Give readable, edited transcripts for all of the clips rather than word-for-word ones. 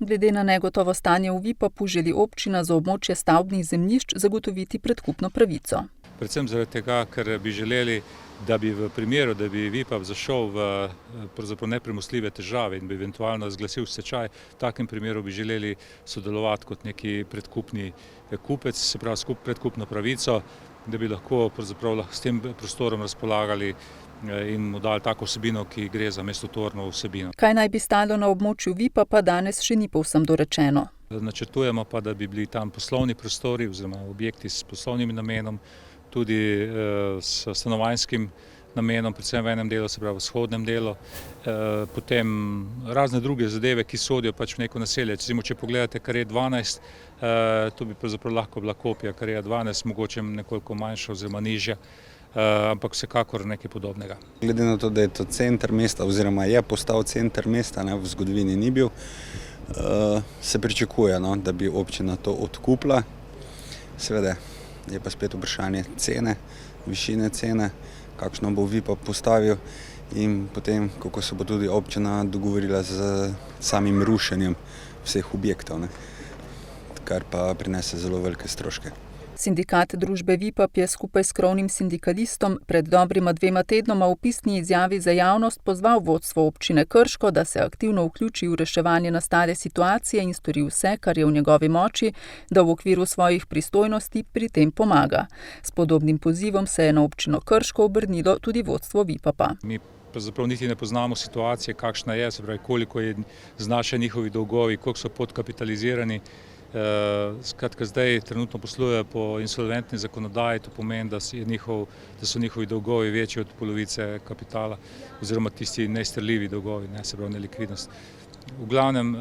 Glede na negotovo stanje v Vipapu želi občina za območje stavbnih zemljišč zagotoviti predkupno pravico. Predvsem zaradi tega, ker bi želeli, da bi v primeru, da bi Vipap zašel v pravzaprav nepremostljive težave in bi eventualno zglasil stečaj, v takem primeru bi želeli sodelovati kot neki predkupni kupec, se pravi predkupno pravico, da bi lahko pravzaprav s tem prostorom razpolagali in mu dali tako vsebino, ki gre za mestotorno vsebino. Kaj naj bi stalo na območju Vipapa, danes še ni povsem dorečeno. Načrtujemo pa, da bi bili tam poslovni prostori oziroma objekti s poslovnim namenom, tudi s stanovanjskim namenom, predvsem v enem delu, se pravi v vzhodnem delu. Potem razne druge zadeve, ki sodijo pač v neko naselje. Recimo, če pogledate Karije 12, to bi pravzaprav lahko bila kopija Karije 12, mogoče nekoliko manjša oziroma nižja, ampak vsekakor nekaj podobnega. Glede na to, da je to center mesta oziroma je postal center mesta, v zgodovini ni bil, se pričakuje, da bi občina to odkupila. Seveda je pa spet vprašanje cene, višine cene, kakšno bo Vipap postavil in potem, kako se bo tudi občina dogovorila z samim rušenjem vseh objektov, kar pa prinese zelo velike stroške. Sindikat družbe Vipap je skupaj s krovnim sindikalistom pred dobrima 2 tednoma v pisni izjavi za javnost pozval vodstvo občine Krško, da se aktivno vključi v reševanje nastale situacije in stori vse, kar je v njegovi moči, da v okviru svojih pristojnosti pri tem pomaga. S podobnim pozivom se je na občino Krško obrnilo tudi vodstvo Vipapa. Mi pravzaprav niti ne poznamo situacije, kakšna je, se pravi, koliko je znašajo njihovi dolgovi, koliko so podkapitalizirani. Skratka, zdaj trenutno poslujejo po insolventni zakonodaji, to pomeni, da so njihovi dolgovi večji od polovice kapitala oziroma tisti neizterljivi dolgovi, se pravi nelikvidnost. V glavnem,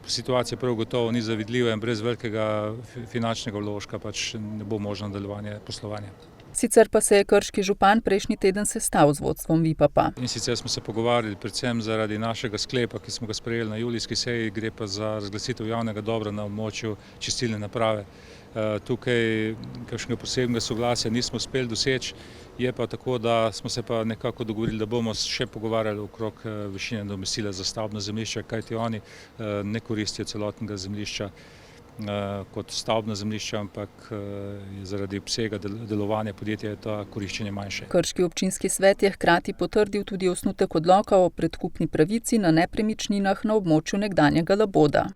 situacija prav gotovo ni zavidljiva in brez velikega finančnega vložka pač ne bo možno nadaljevanje poslovanja. Sicer pa se je krški župan prejšnji teden sestal z vodstvom Vipapa. In sicer smo se pogovarjali predvsem zaradi našega sklepa, ki smo ga sprejeli na julijski seji, gre pa za razglasitev javnega dobra na območju čistilne naprave. Tukaj kakšnega posebnega soglasja nismo uspeli doseči, je pa tako, da smo se pa nekako dogovorili, da bomo še pogovarjali okrog višine nadomestila za stavbno zemljišče, kajti oni ne koristijo celotnega zemljišča kot stavbno zemljišče, ampak je zaradi obsega delovanja podjetja to koriščenje manjše. Krški občinski svet je hkrati potrdil tudi osnutek odloka o predkupni pravici na nepremičninah na območju nekdanjega Laboda.